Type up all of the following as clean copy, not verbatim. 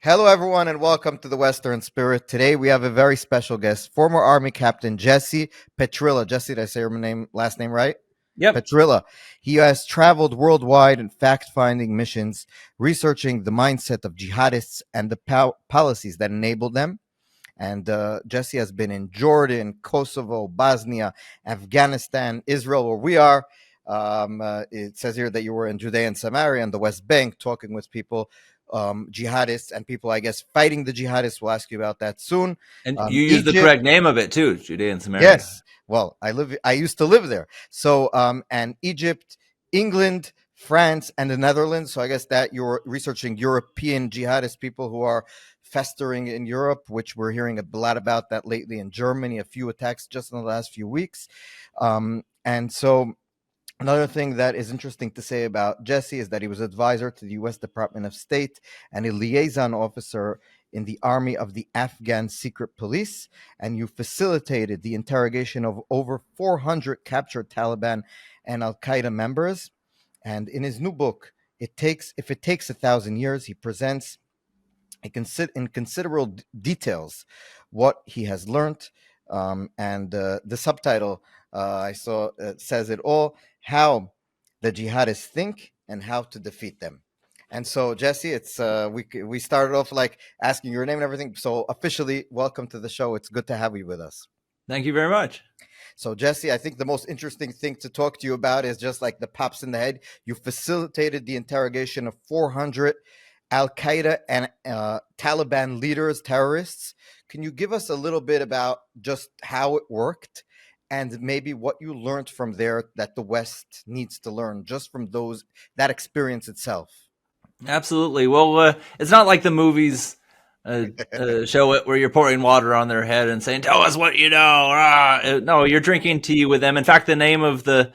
Hello, everyone, and welcome to the Western Spirit. Today, we have a very special guest, former Army Captain Jesse Petrilla. Jesse, did I say your last name right? Yep. Petrilla. He has traveled worldwide in fact-finding missions, researching the mindset of jihadists and the policies that enable them. And Jesse has been in Jordan, Kosovo, Bosnia, Afghanistan, Israel, where we are. It says here that you were in Judea and Samaria and the West Bank talking with people, jihadists and people, I guess, fighting the jihadists. We'll ask you about that soon. And you use the Egypt, correct name of it too, Judea and Samaria. yes. Well, I used to live there. So, and Egypt, England, France, and the Netherlands. So I guess that you're researching European jihadist people who are festering in Europe, which we're hearing a lot about that lately in Germany, a few attacks just in the last few weeks. And so another thing that is interesting to say about Jesse is that he was advisor to the U.S. Department of State and a liaison officer in the army of the Afghan secret police, and you facilitated the interrogation of over 400 captured Taliban and Al-Qaeda members. And in his new book, If It Takes 1,000 Years, he presents in considerable details what he has learned. And the subtitle I saw says it all: how the jihadists think and how to defeat them. And so, Jesse, it's we started off like asking your name and everything. So officially, welcome to the show. It's good to have you with us. Thank you very much. So, Jesse, I think the most interesting thing to talk to you about is just like the pops in the head. You facilitated the interrogation of 400 Al-Qaeda and Taliban leaders, terrorists. Can you give us a little bit about just how it worked and maybe what you learned from there that the West needs to learn just from that experience itself? Absolutely. Well, it's not like the movies show it where you're pouring water on their head and saying, "Tell us what you know." No, you're drinking tea with them. In fact, the name of the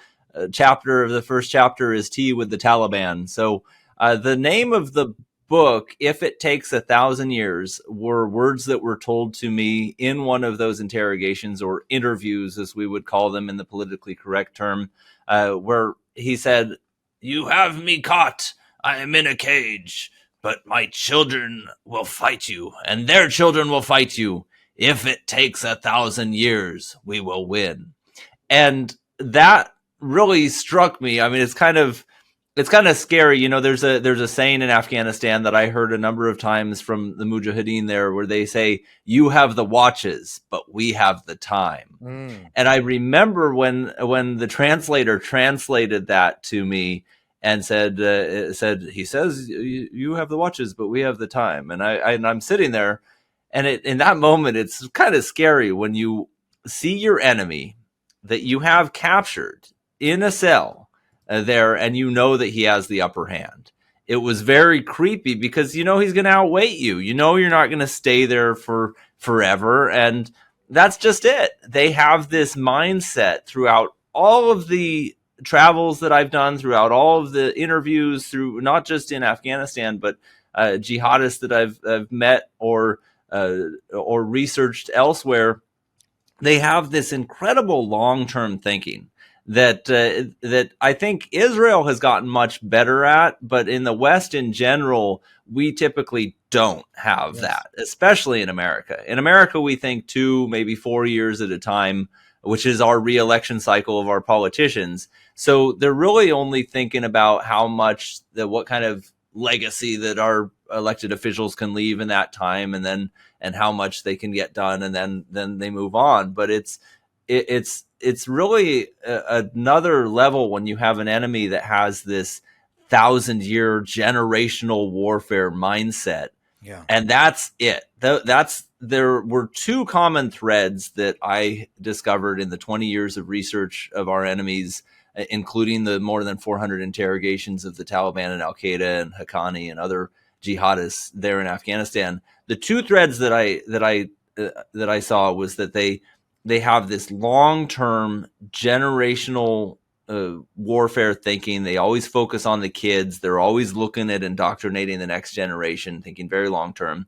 chapter of the first chapter is "Tea with the Taliban." So the name of the book, "If It Takes 1,000 Years," were words that were told to me in one of those interrogations or interviews, as we would call them in the politically correct term, where he said, "You have me caught. I am in a cage, but my children will fight you, and their children will fight you. If it takes 1,000 years, we will win." And that really struck me. I mean, it's kind of scary. You know, there's a saying in Afghanistan that I heard a number of times from the Mujahideen there where they say, "You have the watches, but we have the time." And I remember when the translator translated that to me and said, he says, "You have the watches, but we have the time." And I'm sitting there, and in that moment, it's kind of scary when you see your enemy that you have captured in a cell there, and you know that he has the upper hand. It was very creepy because he's going to outweight you. You're not going to stay there for forever, and that's just it. They have this mindset throughout all of the travels that I've done, throughout all of the interviews, through not just in Afghanistan, but jihadists that I've met or researched elsewhere. They have this incredible long-term thinking that I think Israel has gotten much better at, but in the West in general, we typically don't have that, especially in America. In America, we think 2, maybe 4 years at a time, which is our re-election cycle of our politicians. So they're really only thinking about what kind of legacy that our elected officials can leave in that time, and how much they can get done, and then they move on. But it's really another level when you have an enemy that has this 1,000-year generational warfare mindset. Yeah. And that's it. There were 2 common threads that I discovered in the 20 years of research of our enemies, including the more than 400 interrogations of the Taliban and Al-Qaeda and Haqqani and other jihadists there in Afghanistan. The 2 threads that I saw was that they have this long-term generational warfare thinking. They always focus on the kids. They're always looking at indoctrinating the next generation, thinking very long-term.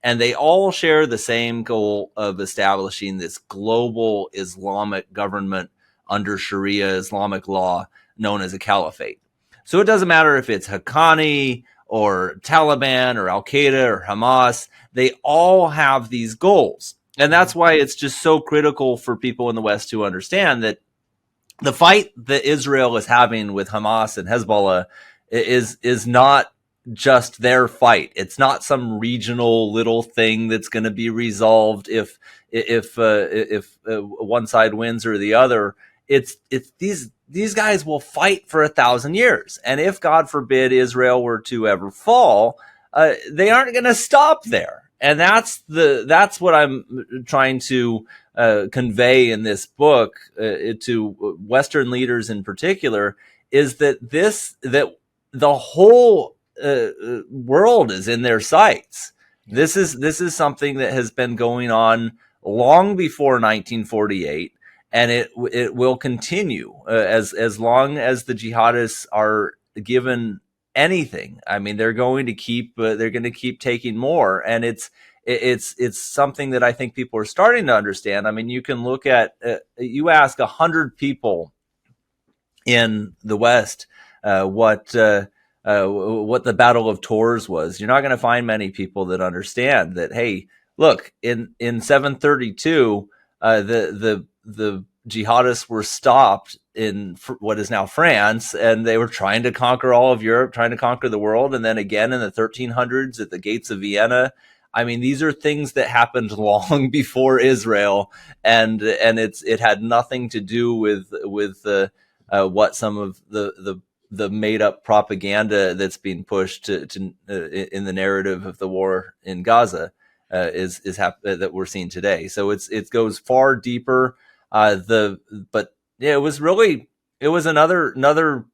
And they all share the same goal of establishing this global Islamic government under Sharia Islamic law known as a caliphate. So it doesn't matter if it's Haqqani or Taliban or Al Qaeda or Hamas. They all have these goals. And that's why it's just so critical for people in the West to understand that the fight that Israel is having with Hamas and Hezbollah is not just their fight. It's not some regional little thing that's going to be resolved if one side wins or the other. It's these guys will fight for 1,000 years, and if God forbid Israel were to ever fall, they aren't going to stop there. And that's what I'm trying to convey in this book to Western leaders in particular, is that the whole world is in their sights. This is something that has been going on long before 1948, and it will continue as long as the jihadists are given anything. I mean, they're going to keep taking more, and it's something that I think people are starting to understand. I mean, you can look at you ask 100 people in the West what the Battle of Tours was. You're not going to find many people that understand that. Hey, look, in 732, the jihadists were stopped in what is now France, and they were trying to conquer all of Europe, trying to conquer the world, and then again in the 1300s at the gates of Vienna. I mean, these are things that happened long before Israel, and it had nothing to do with what some of the made up propaganda that's being pushed to in the narrative of the war in Gaza that we're seeing today. So it goes far deeper. It was another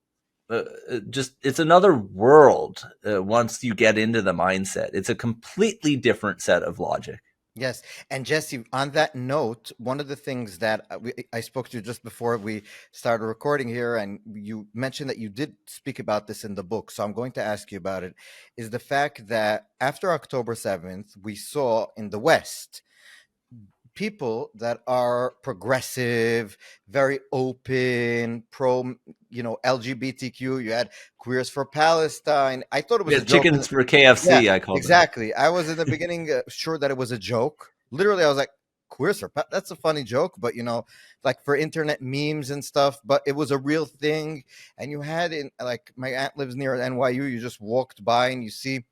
it's another world once you get into the mindset. It's a completely different set of logic. Yes. And Jesse, on that note, one of the things that I spoke to just before we started recording here, and you mentioned that you did speak about this in the book, so I'm going to ask you about it, is the fact that after October 7th, we saw in the West people that are progressive, very open, pro, LGBTQ. You had Queers for Palestine. I thought it was a joke. Chickens for KFC, Yeah, I called exactly. I was in the beginning sure that it was a joke. Literally, I was like, Queers for that's a funny joke, but like for internet memes and stuff. But it was a real thing, and you had like my aunt lives near NYU. You just walked by and you see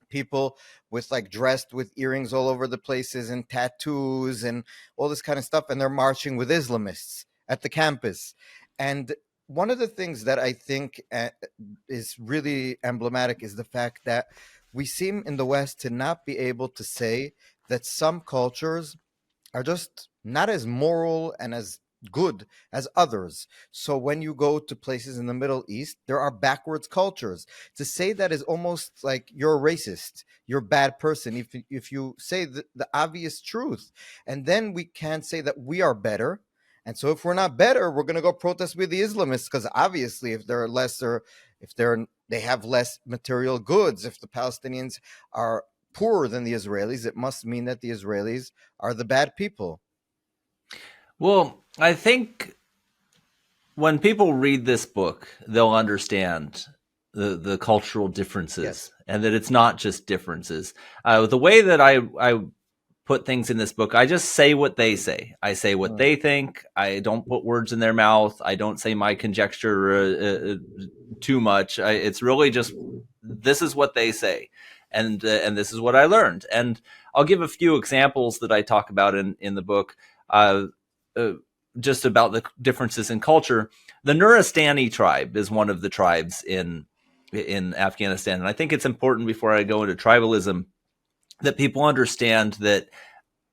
people with like dressed with earrings all over the places and tattoos and all this kind of stuff, and they're marching with Islamists at the campus. And one of the things that I think is really emblematic is the fact that we seem in the West to not be able to say that some cultures are just not as moral and as good as others. So when you go to places in the Middle East, there are backwards cultures. To say that is almost like you're a racist, you're a bad person if you say the obvious truth. And then we can't say that we are better. And so if we're not better, we're going to go protest with the Islamists, because obviously if they're lesser, if they have less material goods, if the Palestinians are poorer than the Israelis, it must mean that the Israelis are the bad people. Well, I think when people read this book, they'll understand the cultural differences, yes, and that it's not just differences. The way that I put things in this book, I just say what they say. I say what they think. I don't put words in their mouth. I don't say my conjecture too much. It's really just, this is what they say. And this is what I learned. And I'll give a few examples that I talk about in the book, just about the differences in culture. The Nuristani tribe is one of the tribes in Afghanistan. And I think it's important, before I go into tribalism, that people understand that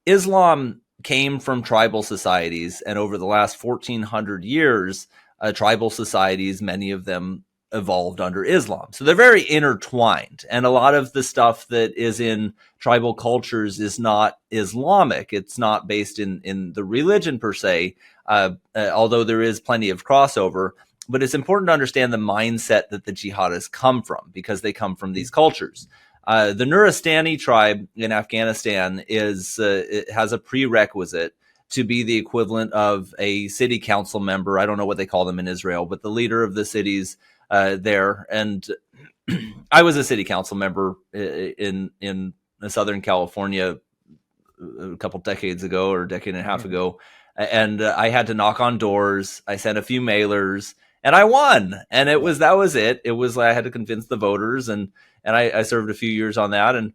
Islam came from tribal societies. And over the last 1,400 years, tribal societies, many of them evolved under Islam. So they're very intertwined. And a lot of the stuff that is in tribal cultures is not Islamic. It's not based in the religion per se, although there is plenty of crossover. But it's important to understand the mindset that the jihadists come from, because they come from these cultures. The Nuristani tribe in Afghanistan it has a prerequisite to be the equivalent of a city council member. I don't know what they call them in Israel, but the leader of the cities there. And I was a city council member in Southern California a couple decades ago, or a decade and a half ago, and I had to knock on doors. I sent a few mailers, and I won. And that was it. It was I had to convince the voters, and I served a few years on that, and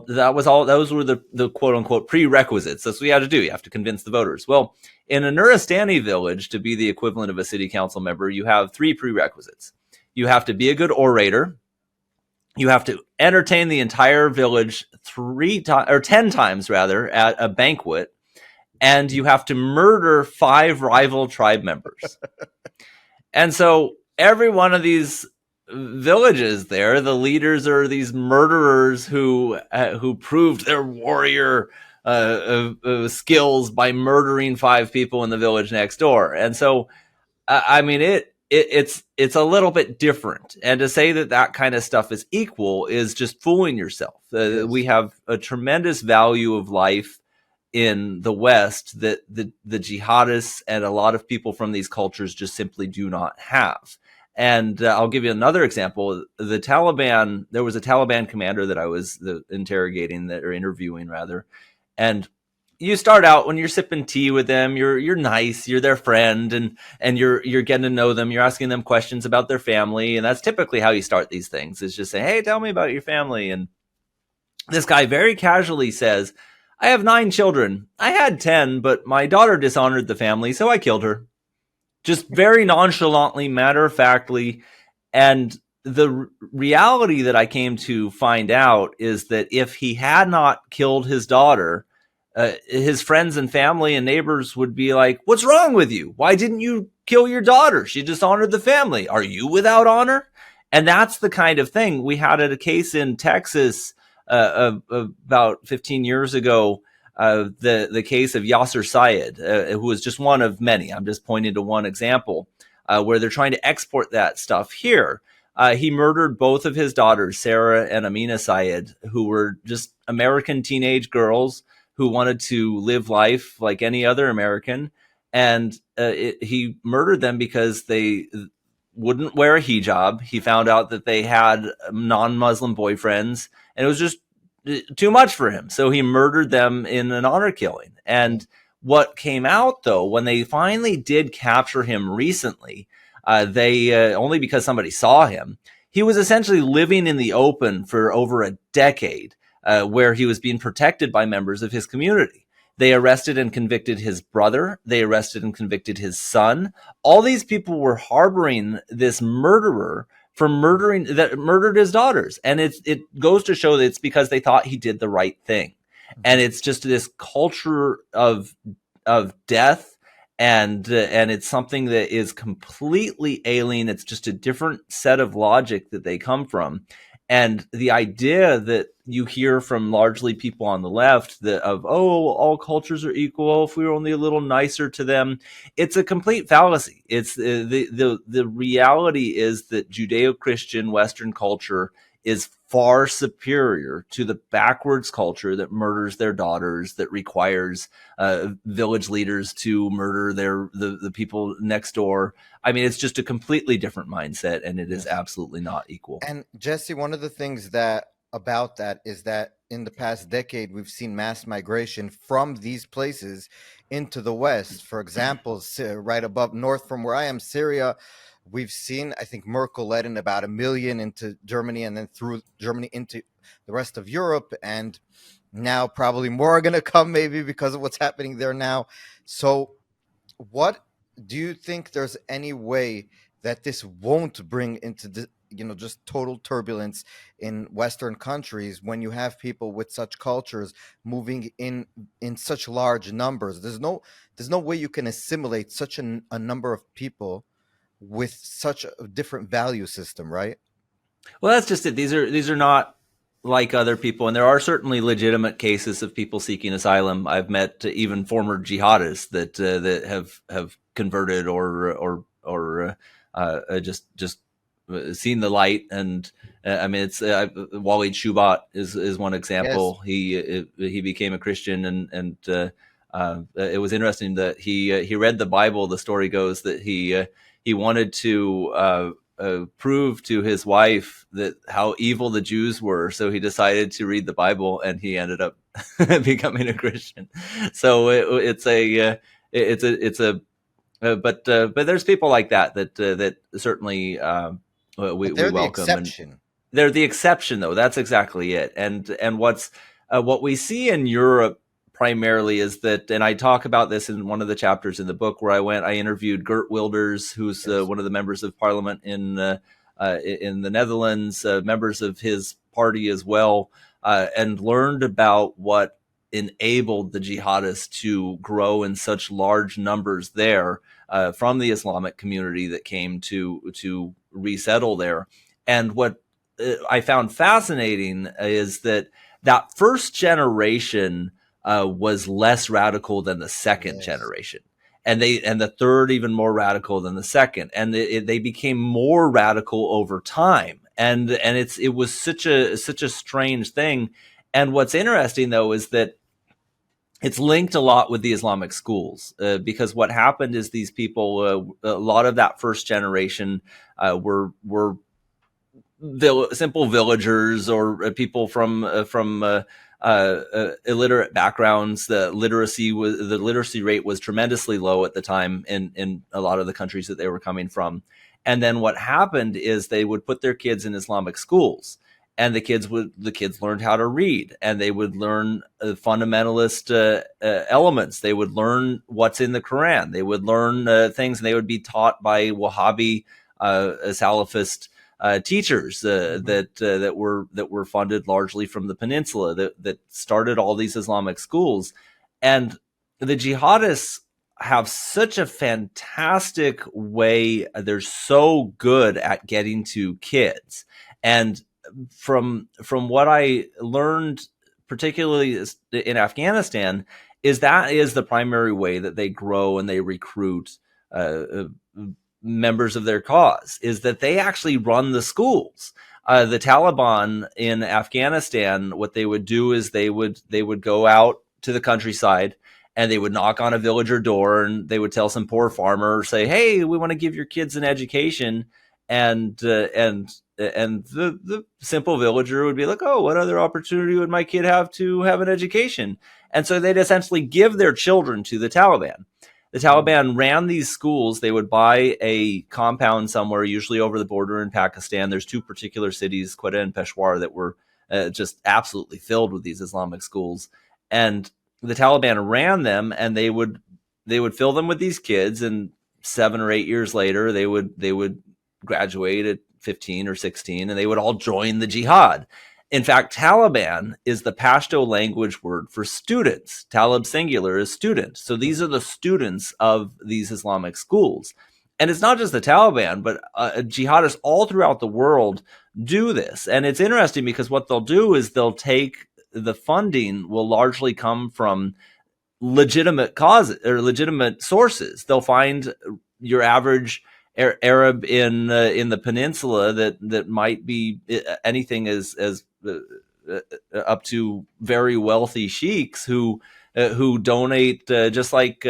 that was all. Those were the quote unquote prerequisites. That's what you had to do. You have to convince the voters. Well, in a Nuristani village, to be the equivalent of a city council member, you have 3 prerequisites. You have to be a good orator. You have to entertain the entire village 10 times rather at a banquet, and you have to murder 5 rival tribe members. And so every one of these villages there, the leaders are these murderers who proved their warrior skills by murdering 5 people in the village next door. And so, I mean, it's a little bit different. And to say that kind of stuff is equal is just fooling yourself. Yes. We have a tremendous value of life in the West that the jihadists and a lot of people from these cultures just simply do not have. And I'll give you another example. The Taliban, there was a Taliban commander that I was interviewing rather. And you start out when you're sipping tea with them, you're nice, you're their friend, and you're getting to know them. You're asking them questions about their family. And that's typically how you start these things, is just say, hey, tell me about your family. And this guy very casually says, I have 9 children. I had 10, but my daughter dishonored the family, so I killed her. Just very nonchalantly, matter-of-factly. And the reality that I came to find out is that if he had not killed his daughter, his friends and family and neighbors would be like, what's wrong with you? Why didn't you kill your daughter? She dishonored the family. Are you without honor? And that's the kind of thing. We had a case in Texas about 15 years ago, the case of Yasser Syed, who was just one of many. I'm just pointing to one example where they're trying to export that stuff here. He murdered both of his daughters, Sarah and Amina Syed, who were just American teenage girls who wanted to live life like any other American. And he murdered them because they wouldn't wear a hijab. He found out that they had non-Muslim boyfriends, and it was just too much for him. So he murdered them in an honor killing. And what came out, though, when they finally did capture him recently, they only because somebody saw him, he was essentially living in the open for over a decade, where he was being protected by members of his community. They arrested and convicted his brother. They arrested and convicted his son. All these people were harboring this murderer for murdered his daughters. And it goes to show that it's because they thought he did the right thing. And it's just this culture of death. And it's something that is completely alien. It's just a different set of logic that they come from. And the idea that you hear from largely people on the left of, all cultures are equal, if we were only a little nicer to them, it's a complete fallacy. It's the reality is that Judeo-Christian Western culture is far superior to the backwards culture that murders their daughters, that requires village leaders to murder the people next door. I mean, it's just a completely different mindset, and it is absolutely not equal. And Jesse, one of the things about that is that in the past decade, we've seen mass migration from these places into the West. For example, right above north from where I am, Syria, we've seen, I think Merkel let in about 1 million into Germany, and then through Germany into the rest of Europe. And now probably more are going to come, maybe because of what's happening there now. So what do you think there's any way that this won't bring into the, just total turbulence in Western countries when you have people with such cultures moving in such large numbers? There's no way you can assimilate such a number of people with such a different value system, right? Well, that's just it. These are not like other people, and there are certainly legitimate cases of people seeking asylum. I've met even former jihadists that have converted or just seen the light. And I mean, it's Walid Shubat is one example. Yes. He became a Christian, and it was interesting that he read the Bible. The story goes that he wanted to prove to his wife that how evil the Jews were. So he decided to read the Bible, and he ended up becoming a Christian. So but there's people like that certainly we They're the welcome, and exception. they're the exception, though. That's exactly it. And what we see in Europe primarily is that, and I talk about this in one of the chapters in the book where I interviewed Geert Wilders, who's Yes. one of the members of parliament in the Netherlands, members of his party as well, and learned about what enabled the jihadists to grow in such large numbers there from the Islamic community that came to resettle there. And what I found fascinating is that first generation was less radical than the second Yes. generation, and the third even more radical than the second, and they became more radical over time, and it was such a strange thing. And what's interesting, though, is that it's linked a lot with the Islamic schools, because what happened is these people, a lot of that first generation were simple villagers or people from illiterate backgrounds. The literacy rate was tremendously low at the time in a lot of the countries that they were coming from. And then what happened is they would put their kids in Islamic schools, and the kids learned how to read, and they would learn fundamentalist elements. They would learn what's in the Quran. They would learn things, and they would be taught by Wahhabi Salafist teachers that were funded largely from the peninsula that started all these Islamic schools. And the jihadists have such a fantastic way. They're so good at getting to kids. And from what I learned, particularly in Afghanistan, is the primary way that they grow and they recruit members of their cause, is that they actually run the schools. The Taliban in Afghanistan, what they would do is they would go out to the countryside, and they would knock on a villager door, and they would tell some poor farmer, say, "Hey, we want to give your kids an education." And the simple villager would be like, "Oh, what other opportunity would my kid have to have an education?" And so they'd essentially give their children to the Taliban. The Taliban ran these schools. They would buy a compound somewhere, usually over the border in Pakistan. There's two particular cities, Quetta and Peshawar, that were just absolutely filled with these Islamic schools. And the Taliban ran them, and they would fill them with these kids. And 7 or 8 years later, they would graduate at 15 or 16, and they would all join the jihad. In fact, Taliban is the Pashto language word for students. Talib singular is student. So these are the students of these Islamic schools. And it's not just the Taliban, but jihadists all throughout the world do this. And it's interesting because what they'll do is they'll take the funding will largely come from legitimate causes or legitimate sources. They'll find your average Arab in the peninsula that might be anything as up to very wealthy sheiks who donate, just like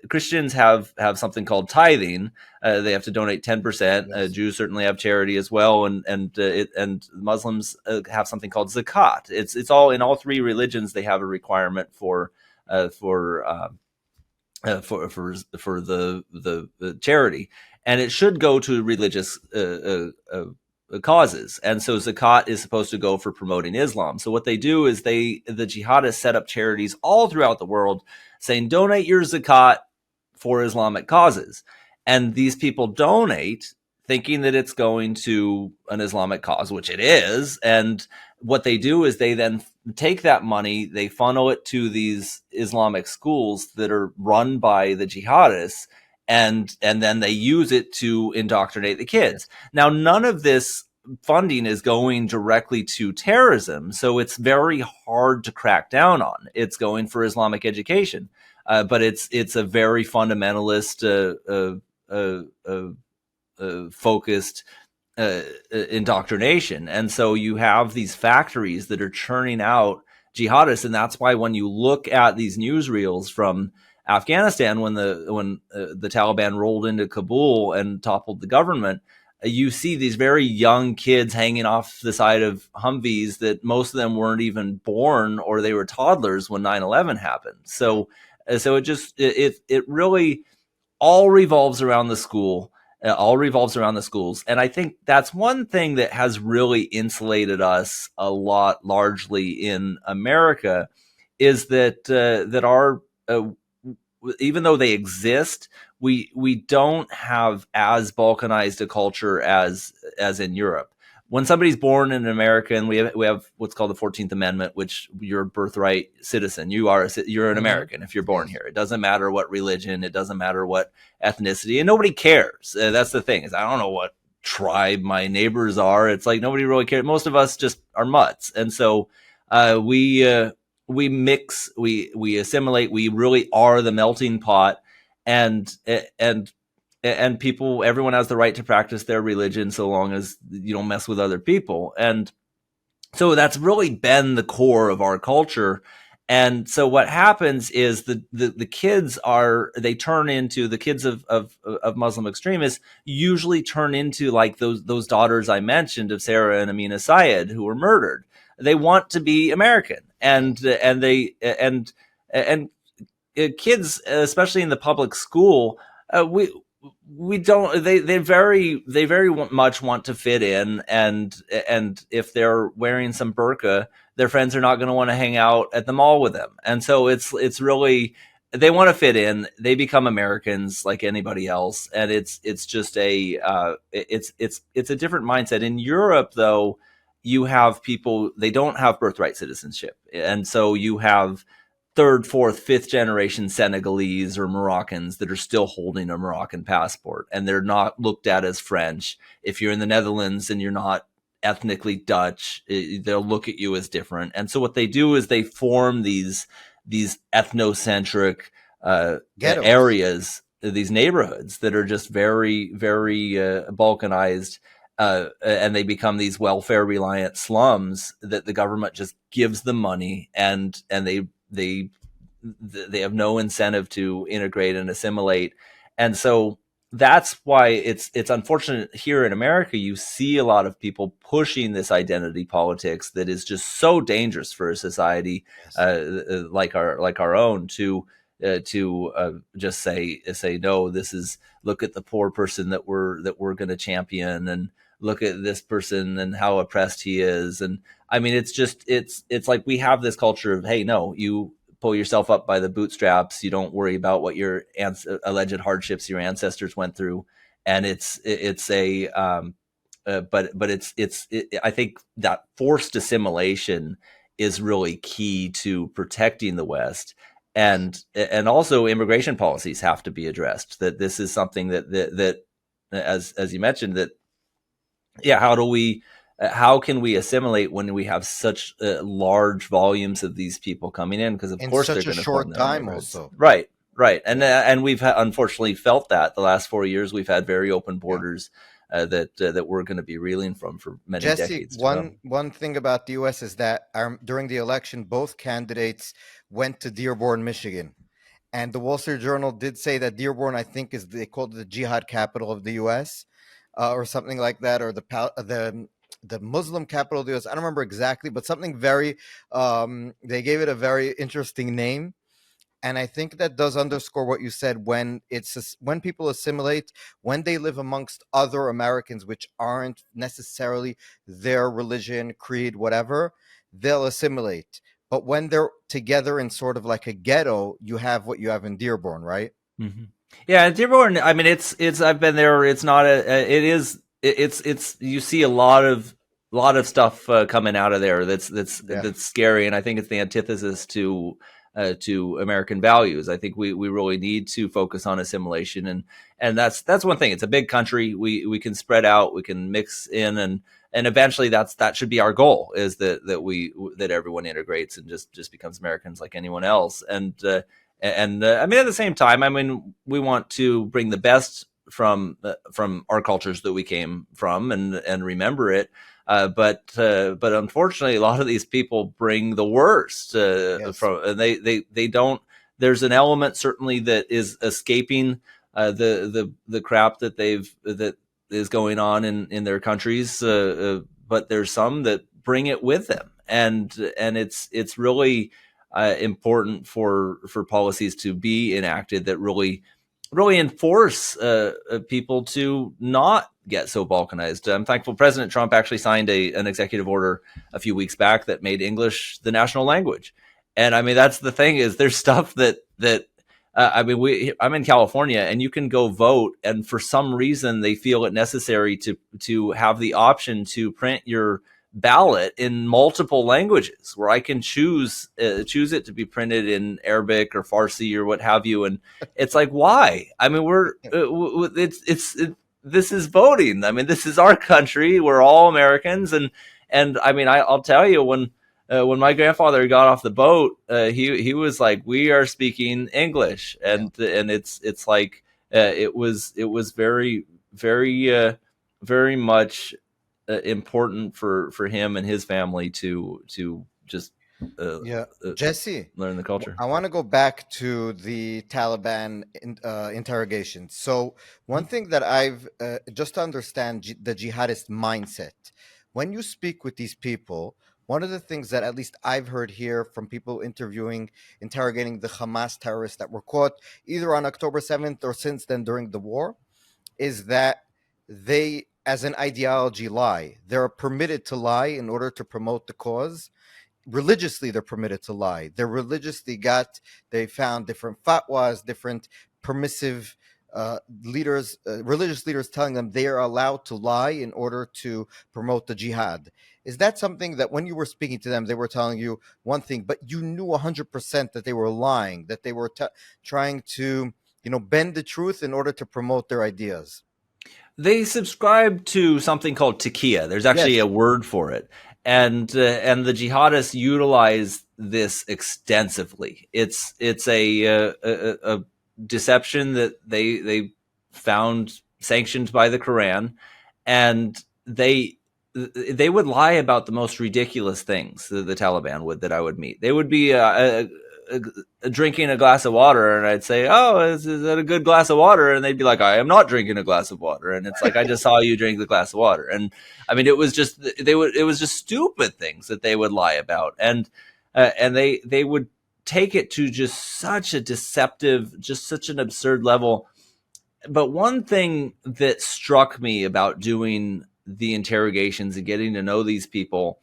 Christians have something called tithing. They have to donate 10%. Yes. Jews certainly have charity as well, and Muslims have something called zakat. It's all in all three religions. They have a requirement for the charity, and it should go to religious causes. And so zakat is supposed to go for promoting Islam. So what they do is the jihadists set up charities all throughout the world saying, donate your zakat for Islamic causes. And these people donate thinking that it's going to an Islamic cause, which it is. And what they do is they then take that money, they funnel it to these Islamic schools that are run by the jihadists, and then they use it to indoctrinate the kids. Now, none of this funding is going directly to terrorism, so it's very hard to crack down on. It's going for Islamic education, but it's a very fundamentalist, focused indoctrination. And so you have these factories that are churning out jihadists, and that's why when you look at these newsreels from Afghanistan when the Taliban rolled into Kabul and toppled the government. You see these very young kids hanging off the side of Humvees that most of them weren't even born, or they were toddlers when 9/11 happened. So it really all revolves around the school. All revolves around the schools, and I think that's one thing that has really insulated us a lot, largely in America, is that our even though they exist, we don't have as balkanized a culture as in Europe. When somebody's born in America, and we have what's called the 14th Amendment, which you're a birthright citizen. You're an American if you're born here. It doesn't matter what religion, it doesn't matter what ethnicity, and nobody cares. That's the thing, is I don't know what tribe my neighbors are. It's like nobody really cares. Most of us just are mutts, and so we mix, we assimilate. We really are the melting pot, and people, everyone has the right to practice their religion so long as you don't mess with other people. And so that's really been the core of our culture. And so what happens is the kids turn into the kids of Muslim extremists usually turn into like those daughters I mentioned of Sarah and Amina Syed who were murdered. They want to be American, and kids, especially in the public school, we don't, they very much want to fit in, and if they're wearing some burqa, their friends are not going to want to hang out at the mall with them. And so it's really, they want to fit in. They become Americans like anybody else, and it's just it's a different mindset. In Europe, though, you have people, they don't have birthright citizenship, and so you have third, fourth, fifth generation Senegalese or Moroccans that are still holding a Moroccan passport, and they're not looked at as French. If you're in the Netherlands and you're not ethnically Dutch, they'll look at you as different. And so what they do is they form these ethnocentric areas, these neighborhoods that are just very, very balkanized. And they become these welfare reliant slums that the government just gives them money, and they have no incentive to integrate and assimilate. And so that's why it's unfortunate here in America. You see a lot of people pushing this identity politics that is just so dangerous for a society like our own, to just say no. This is, look at the poor person that we're going to champion, and look at this person and how oppressed he is. And I mean, it's just, it's like we have this culture of, hey, no, you pull yourself up by the bootstraps. You don't worry about what your alleged hardships your ancestors went through. And I think that forced assimilation is really key to protecting the West. And also immigration policies have to be addressed. That this is something that as you mentioned, that, yeah, how can we assimilate when we have such large volumes of these people coming in? Because of course they're going to form their neighborhoods. Also. Right. And we've unfortunately felt that the last 4 years we've had very open borders that we're going to be reeling from for many decades. One thing about the U.S. is that during the election, both candidates went to Dearborn, Michigan. And the Wall Street Journal did say that Dearborn, I think, they called it the jihad capital of the U.S. Or something like that, or the Muslim capital of the U.S. I don't remember exactly, but something very, they gave it a very interesting name. And I think that does underscore what you said, when people assimilate, when they live amongst other Americans, which aren't necessarily their religion, creed, whatever, they'll assimilate. But when they're together in sort of like a ghetto, you have what you have in Dearborn, right? Mm-hmm. Yeah, Dearborn, I mean, it's I've been there. It's not it's you see a lot of stuff coming out of there that's scary, and I think it's the antithesis to American values. I think we really need to focus on assimilation, and that's one thing. It's a big country. We can spread out, we can mix in, and eventually that should be our goal, is that everyone integrates and just becomes Americans like anyone else. And I mean, at the same time, I mean, we want to bring the best from our cultures that we came from and remember it. But unfortunately, a lot of these people bring the worst from, and they don't there's an element certainly that is escaping the crap that that is going on in their countries, but there's some that bring it with them, and it's really important for policies to be enacted that really enforce people to not get so balkanized. I'm thankful President Trump actually signed an executive order a few weeks back that made English the national language. And I mean, that's the thing, is there's stuff that I'm in California, and you can go vote, and for some reason they feel it necessary to have the option to print your ballot in multiple languages, where I can choose it to be printed in Arabic or Farsi or what have you. And it's like, why? I mean, this is voting. I mean, this is our country. We're all Americans, and I mean, I'll tell you, when my grandfather got off the boat, he was like, "We are speaking English," and it's like it was very very much important for him and his family to just Jesse, learn the culture. I want to go back to the Taliban interrogation. So one thing that I've just to understand the jihadist mindset, when you speak with these people, one of the things that at least I've heard here from people interrogating the Hamas terrorists that were caught either on October 7th or since then during the war, is that they, as an ideology, lie. They're permitted to lie in order to promote the cause. Religiously, they're permitted to lie. They found different fatwas, different permissive leaders, religious leaders telling them they are allowed to lie in order to promote the jihad. Is that something that when you were speaking to them, they were telling you one thing, but you knew 100% that they were lying, that they were trying to, bend the truth in order to promote their ideas? They subscribe to something called taqiyya. There's actually a word for it. And the jihadists utilize this extensively. It's a deception that they found sanctioned by the Quran, and they would lie about the most ridiculous things. The Taliban would, that I would meet. They would be drinking a glass of water, and I'd say, "Oh, is that a good glass of water?" And they'd be like, "I am not drinking a glass of water." And it's like, "I just saw you drink the glass of water." And I mean, it was just stupid things that they would lie about, and they would take it to just such a deceptive, just such an absurd level. But one thing that struck me about doing the interrogations and getting to know these people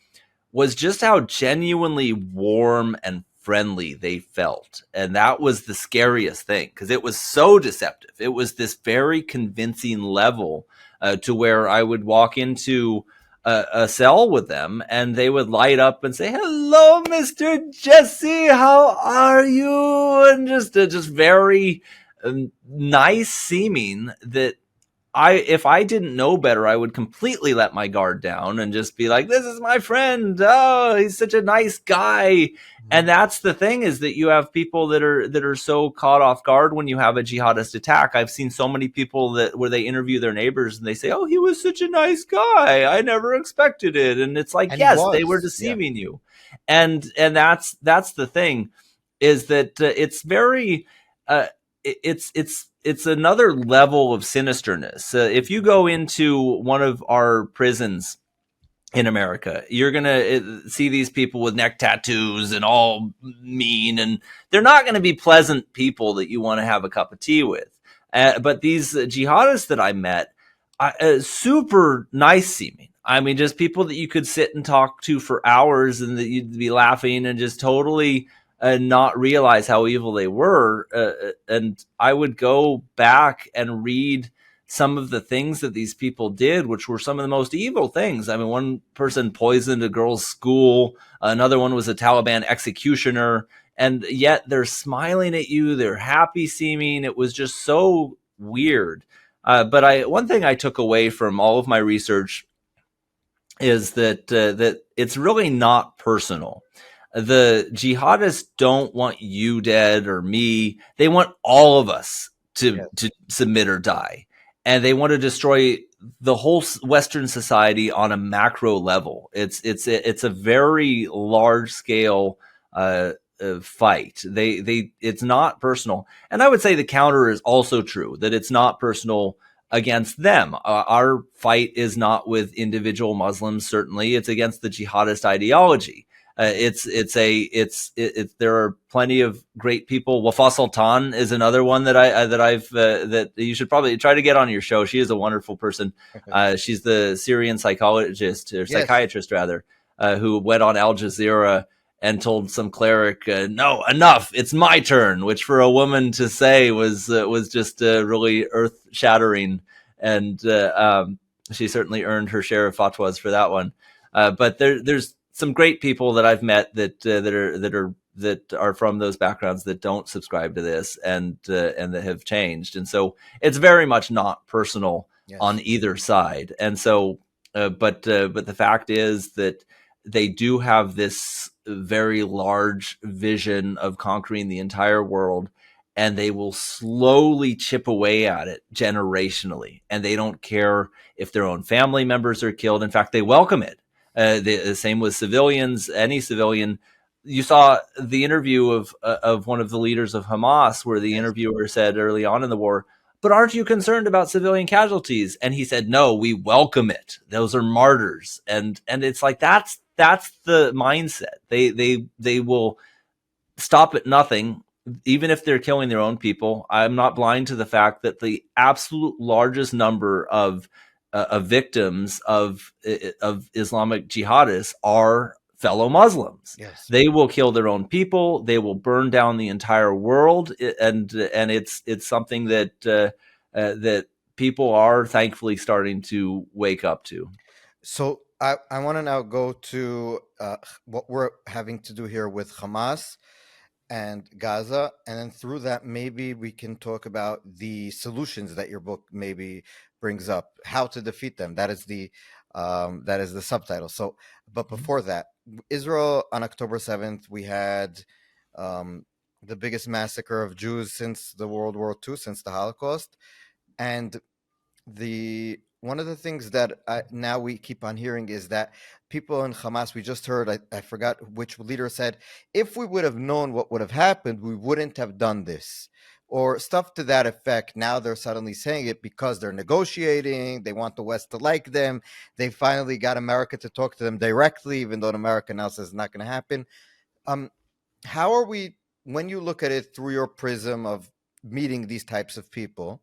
was just how genuinely warm and friendly they felt. And that was the scariest thing, because it was so deceptive. It was this very convincing level to where I would walk into a cell with them, and they would light up and say, "Hello, Mr. Jesse, how are you?" And just very nice seeming, that if I didn't know better, I would completely let my guard down and just be like, "This is my friend. Oh, he's such a nice guy." Mm-hmm. And that's the thing, is that you have people that are so caught off guard when you have a jihadist attack. I've seen so many people where they interview their neighbors and they say, "Oh, he was such a nice guy. I never expected it." And it's like, yes, they were deceiving you. And that's the thing, is that it's very it's another level of sinisterness. If you go into one of our prisons in America, you're going to see these people with neck tattoos and all mean, and they're not going to be pleasant people that you want to have a cup of tea with. But these jihadists that I met, super nice seeming. I mean, just people that you could sit and talk to for hours, and that you'd be laughing and just totally not realize how evil they were. And I would go back and read some of the things that these people did, which were some of the most evil things. I mean, one person poisoned a girl's school. Another one was a Taliban executioner. And yet they're smiling at you. They're happy seeming. It was just so weird. But one thing I took away from all of my research is that it's really not personal. The jihadists don't want you dead or me. They want all of us to submit or die. And they want to destroy the whole Western society on a macro level. It's a very large scale fight. It's not personal. And I would say the counter is also true, that it's not personal against them. Our fight is not with individual Muslims. Certainly, it's against the jihadist ideology. There are plenty of great people. Wafa Sultan is another one that you should probably try to get on your show. She is a wonderful person. She's the Syrian psychologist or psychiatrist rather, who went on Al Jazeera and told some cleric, "No, enough! It's my turn," which for a woman to say was just really earth shattering, and she certainly earned her share of fatwas for that one. But there's some great people that I've met that are from those backgrounds that don't subscribe to this and that have changed, and so it's very much not personal on either side. And so, but the fact is that they do have this very large vision of conquering the entire world, and they will slowly chip away at it generationally, and they don't care if their own family members are killed. In fact, they welcome it. The same with civilians. Any civilian. You saw the interview of one of the leaders of Hamas, where the interviewer said early on in the war, "But aren't you concerned about civilian casualties?" And he said, "No, we welcome it. Those are martyrs." And it's like that's the mindset. They will stop at nothing, even if they're killing their own people. I'm not blind to the fact that the absolute largest number of victims of Islamic jihadists are fellow Muslims. Yes. They will kill their own people. They will burn down the entire world, and it's something that people are thankfully starting to wake up to. So I want to now go to what we're having to do here with Hamas and Gaza, and then through that maybe we can talk about the solutions that your book maybe brings up, how to defeat them. That is the subtitle. So, but before that, Israel on October 7th, we had the biggest massacre of Jews since the World War II, since the Holocaust, and one of the things that now we keep on hearing is that people in Hamas, we just heard, I forgot which leader said, if we would have known what would have happened, we wouldn't have done this, or stuff to that effect. Now they're suddenly saying it because they're negotiating. They want the West to like them. They finally got America to talk to them directly, even though America now says it's not going to happen. How are we, when you look at it through your prism of meeting these types of people,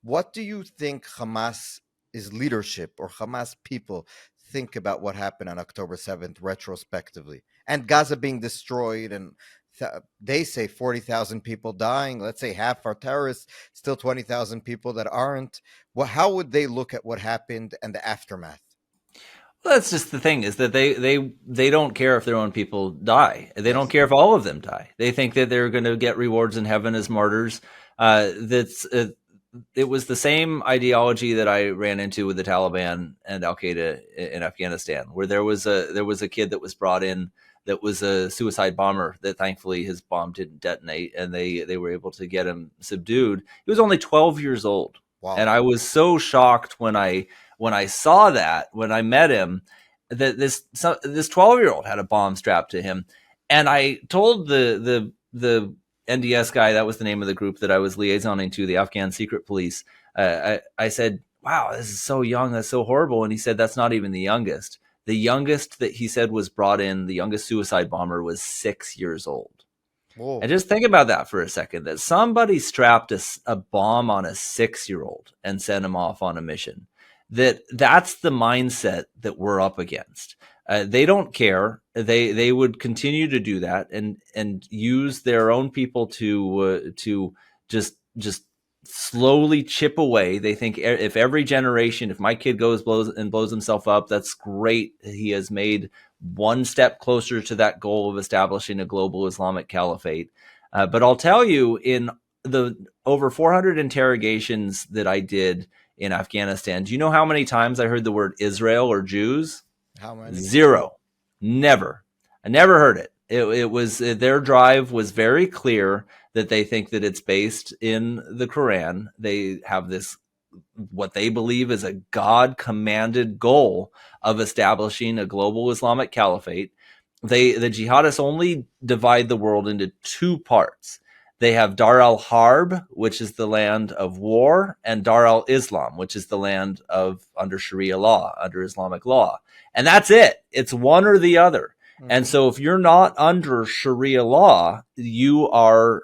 what do you think Hamas is leadership or Hamas people think about what happened on October 7th retrospectively, and Gaza being destroyed, and they say 40,000 people dying, let's say half are terrorists, still 20,000 people that aren't. Well, how would they look at what happened and the aftermath? Well, that's just the thing, is that they don't care if their own people die. They don't care if all of them die. They think that they're going to get rewards in heaven as martyrs. It was the same ideology that I ran into with the Taliban and Al Qaeda in Afghanistan, where there was a kid that was brought in that was a suicide bomber that thankfully his bomb didn't detonate, and they were able to get him subdued. He was only 12 years old. Wow. And I was so shocked when I saw that, when I met him, that this 12-year-old had a bomb strapped to him. And I told the NDS guy, that was the name of the group that I was liaisoning to, the Afghan secret police. I said, "Wow, this is so young. That's so horrible." And he said, "That's not even the youngest. The youngest that he said was brought in, the youngest suicide bomber, was 6 years old." Whoa. And just think about that for a second, that somebody strapped a bomb on a 6-year-old and sent him off on a mission. That's the mindset that we're up against. They don't care. They would continue to do that and use their own people to just slowly chip away. They think if every generation, if my kid blows himself up, that's great. He has made one step closer to that goal of establishing a global Islamic caliphate. But I'll tell you, in the over 400 interrogations that I did in Afghanistan, do you know how many times I heard the word Israel or Jews? How many? 0. Never. I never heard it. It was their drive was very clear that they think that it's based in the Quran. They have this, what they believe is a God-commanded goal of establishing a global Islamic caliphate. the jihadists only divide the world into two parts. They have Dar al-Harb, which is the land of war, and Dar al-Islam, which is the land of under Sharia law, under Islamic law. And that's it. It's one or the other. Mm-hmm. And so if you're not under Sharia law, you are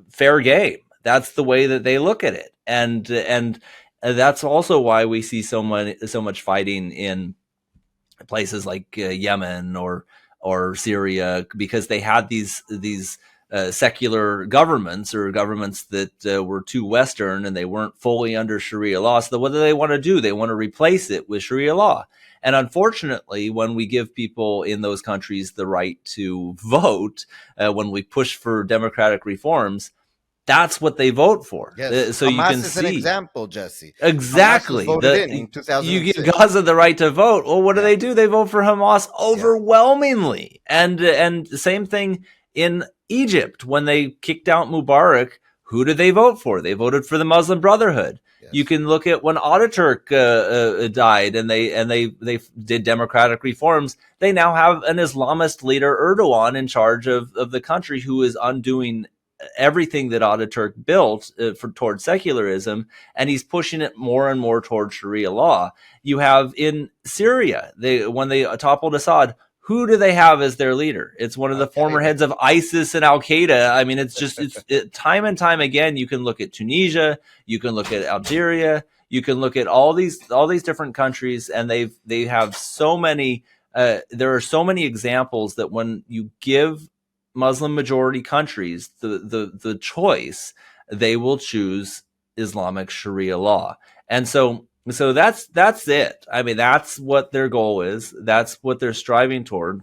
fair game. That's the way that they look at it. And that's also why we see so much fighting in places like Yemen or Syria, because they had these secular governments, or governments that were too Western and they weren't fully under Sharia law. So what do they want to do? They want to replace it with Sharia law. And unfortunately, when we give people in those countries the right to vote, when we push for democratic reforms, that's what they vote for. Yes. So Hamas you can is see an example, Jesse. exactly. Hamas was voted in 2006. You give Gaza the right to vote. Well, what do? They vote for Hamas overwhelmingly. And the same thing in Egypt when they kicked out Mubarak. Who did they vote for? They voted for the Muslim Brotherhood. Yes. You can look at when Ataturk died, and they did democratic reforms. They now have an Islamist leader, Erdogan, in charge of the country, who is undoing everything that Ataturk built towards secularism, and he's pushing it more and more towards Sharia law. You have in Syria, when they toppled Assad, who do they have as their leader? It's one of the former heads of ISIS and Al Qaeda. I mean, time and time again. You can look at Tunisia, you can look at Algeria, you can look at all these different countries, and they have so many. There are so many examples that when you give Muslim majority countries the choice, they will choose Islamic Sharia law. And so that's it. I mean, that's what their goal is. That's what they're striving toward.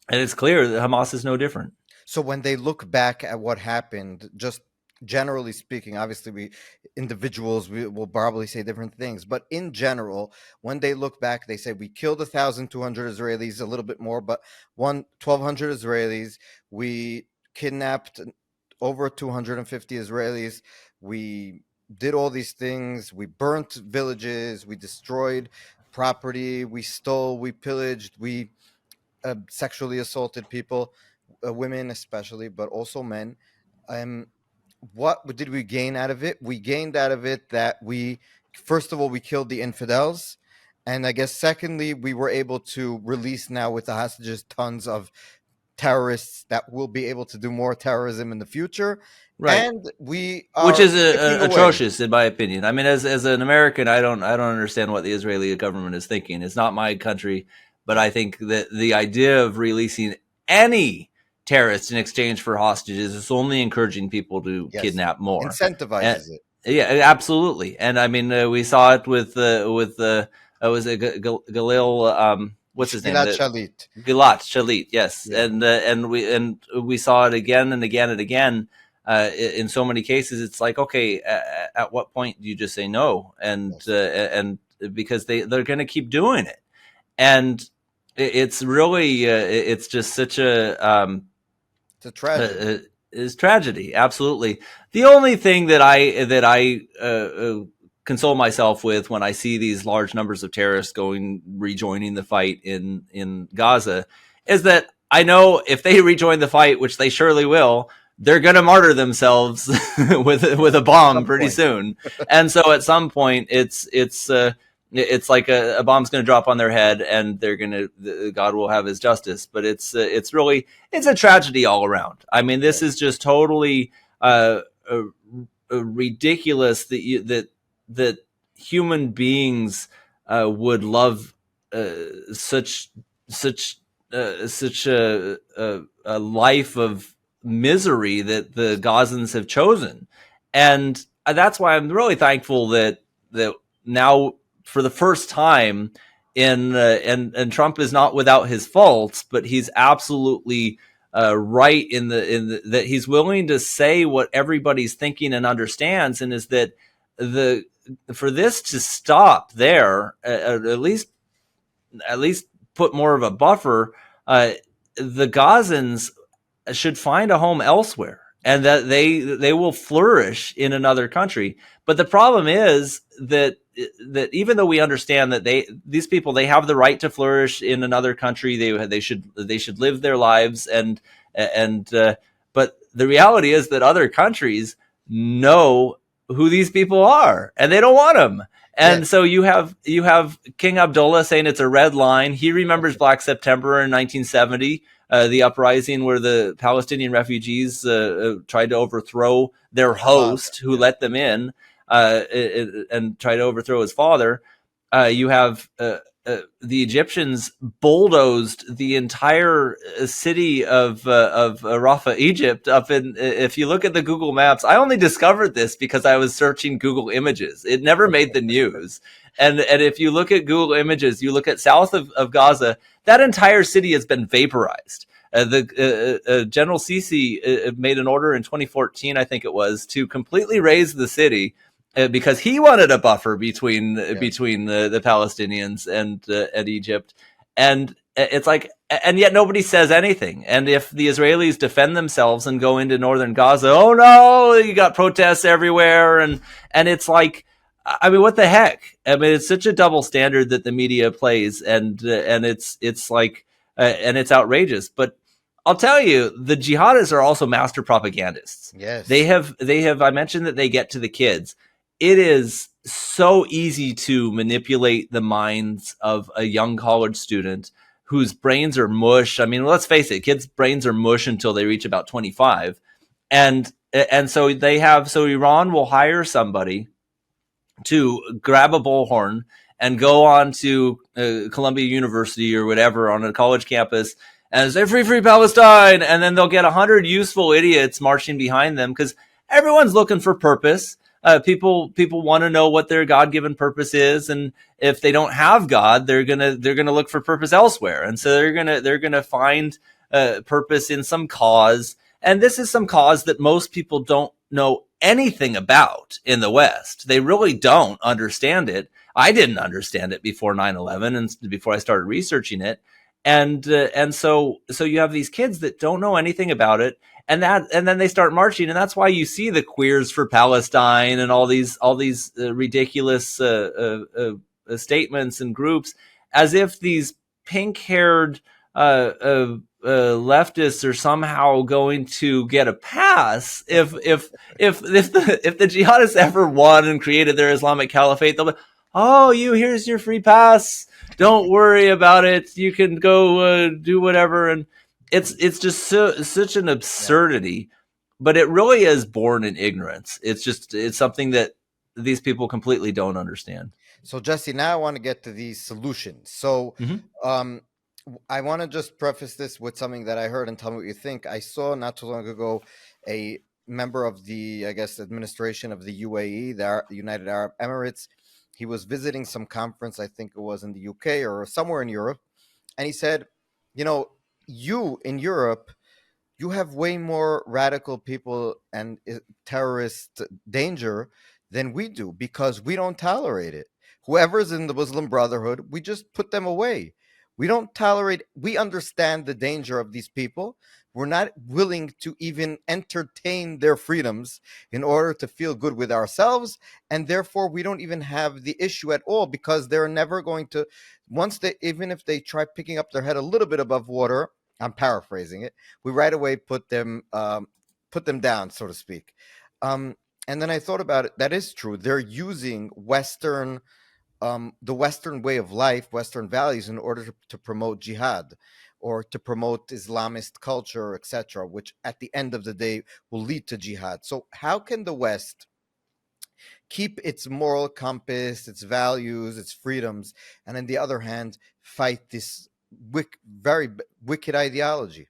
And it's clear that Hamas is no different. So when they look back at what happened, just generally speaking, obviously individuals will probably say different things, but in general, when they look back, they say we killed 1,200 Israelis, a little bit more, but 1,200 Israelis. We kidnapped over 250 Israelis. We did all these things. We burnt villages. We destroyed property. We stole. We pillaged. We sexually assaulted people, women especially, but also men. What did we gain out of it? We gained out of it that first of all, we killed the infidels. And I guess secondly, we were able to release now with the hostages tons of terrorists that will be able to do more terrorism in the future. Right. And we are which is atrocious in my opinion. I mean, as an American, I don't understand what the Israeli government is thinking. It's not my country, but I think that the idea of releasing any terrorists in exchange for hostages is only encouraging people to kidnap more. Incentivizes it. Yeah, absolutely. And I mean, we saw it with was it Galil? What's his name? Gilad Shalit. Yes, yeah. And we saw it again and again and again. In so many cases, it's like, okay, at what point do you just say no? And because they're going to keep doing it, and it's really it's just such a it's a tragedy. It's tragedy, absolutely. The only thing that I console myself with when I see these large numbers of terrorists rejoining the fight in Gaza is that I know if they rejoin the fight, which they surely will, they're going to martyr themselves with a bomb pretty soon. And so at some point it's like a bomb's going to drop on their head, and God will have his justice. But it's a tragedy all around. I mean, this is just totally ridiculous that human beings would love such a life of misery that the Gazans have chosen. And that's why I'm really thankful that now, for the first time, and Trump is not without his faults, but he's absolutely right in that he's willing to say what everybody's thinking and understands, and is that for this to stop there, at least put more of a buffer, the Gazans should find a home elsewhere. and that they will flourish in another country. But the problem is that even though we understand that these people, they have the right to flourish in another country, they should live their lives, and but the reality is that other countries know who these people are, and they don't want them. And so you have King Abdullah saying it's a red line. He remembers Black September in 1970. The uprising where the Palestinian refugees tried to overthrow their host who let them in, and tried to overthrow his father. You have the Egyptians bulldozed the entire city of Rafah, Egypt. Up in, if you look at the Google Maps, I only discovered this because I was searching Google Images. It never made the news. And if you look at Google Images, you look at south of Gaza, that entire city has been vaporized. General Sisi made an order in 2014, I think it was, to completely raze the city because he wanted a buffer between the Palestinians and Egypt. And it's like, and yet nobody says anything. And if the Israelis defend themselves and go into northern Gaza, oh no, you got protests everywhere, and it's like, I mean, what the heck? I mean, it's such a double standard that the media plays, and it's like, and it's outrageous. But I'll tell you, the jihadists are also master propagandists. Yes, they have. I mentioned that they get to the kids. It is so easy to manipulate the minds of a young college student whose brains are mush. I mean, let's face it, kids' brains are mush until they reach about 25, and so so Iran will hire somebody to grab a bullhorn and go on to Columbia University or whatever on a college campus and say, free, free Palestine. And then they'll get 100 useful idiots marching behind them because everyone's looking for purpose. People want to know what their God-given purpose is. And if they don't have God, they're going to look for purpose elsewhere. And so they're going to find purpose in some cause. And this is some cause that most people don't know anything about in the West. They really don't understand it. I didn't understand it before 9/11 and before I started researching it. And so you have these kids that don't know anything about it, and then they start marching, and that's why you see the Queers for Palestine and all these ridiculous statements and groups, as if these pink-haired leftists are somehow going to get a pass if the jihadists ever won and created their Islamic caliphate. They'll be, oh, here's your free pass. Don't worry about it. You can go do whatever. And it's just such an absurdity, but it really is born in ignorance. It's something that these people completely don't understand. So Jesse, now I want to get to these solutions. So I want to just preface this with something that I heard and tell me what you think. I saw not too long ago a member of the, I guess, administration of the UAE, the United Arab Emirates. He was visiting some conference, I think it was in the UK or somewhere in Europe. And he said, you in Europe, you have way more radical people and terrorist danger than we do because we don't tolerate it. Whoever's in the Muslim Brotherhood, we just put them away. We don't tolerate, we understand the danger of these people. We're not willing to even entertain their freedoms in order to feel good with ourselves. And therefore, we don't even have the issue at all because they're never going to, even if they try picking up their head a little bit above water, I'm paraphrasing it, we right away put them down, so to speak. And then I thought about it. That is true. They're using the Western way of life, Western values, in order to promote jihad or to promote Islamist culture, etc., which at the end of the day will lead to jihad. So how can the West keep its moral compass, its values, its freedoms, and on the other hand, fight this very wicked ideology?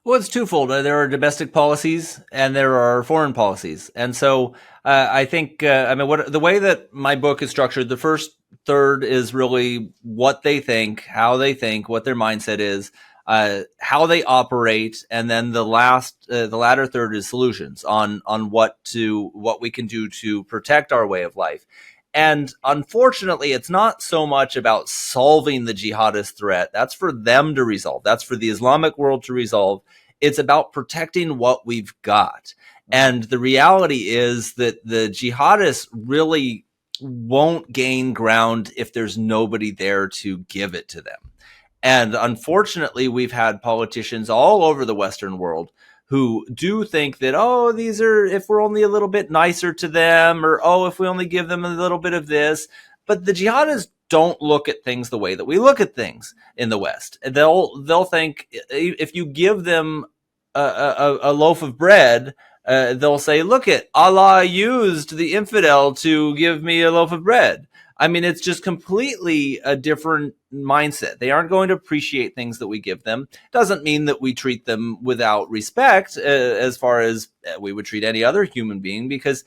Well, it's twofold. There are domestic policies and there are foreign policies. And so I think, the way that my book is structured, the first third is really what they think, how they think, what their mindset is, how they operate. And then the latter third is solutions on what we can do to protect our way of life. And unfortunately, it's not so much about solving the jihadist threat. That's for them to resolve. That's for the Islamic world to resolve. It's about protecting what we've got. And the reality is that the jihadists really won't gain ground if there's nobody there to give it to them. And unfortunately, we've had politicians all over the Western world who do think that, oh, these are, if we're only a little bit nicer to them, or, oh, if we only give them a little bit of this. But the jihadists don't look at things the way that we look at things in the West. They'll think if you give them a loaf of bread, they'll say, look at Allah used the infidel to give me a loaf of bread. I mean, it's just completely a different mindset. They aren't going to appreciate things that we give them. Doesn't mean that we treat them without respect, as far as we would treat any other human being, because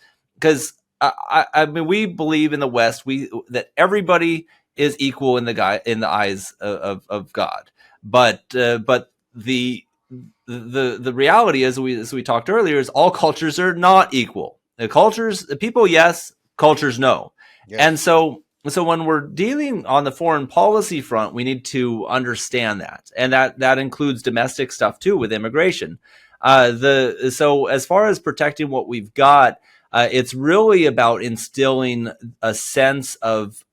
I mean, we believe in the West that everybody is equal in the eyes of God. But the reality is, as we talked earlier, is all cultures are not equal. The people, yes; cultures, no. Yes. And so when we're dealing on the foreign policy front, we need to understand that, and that includes domestic stuff too, with immigration. So as far as protecting what we've got, it's really about instilling a sense of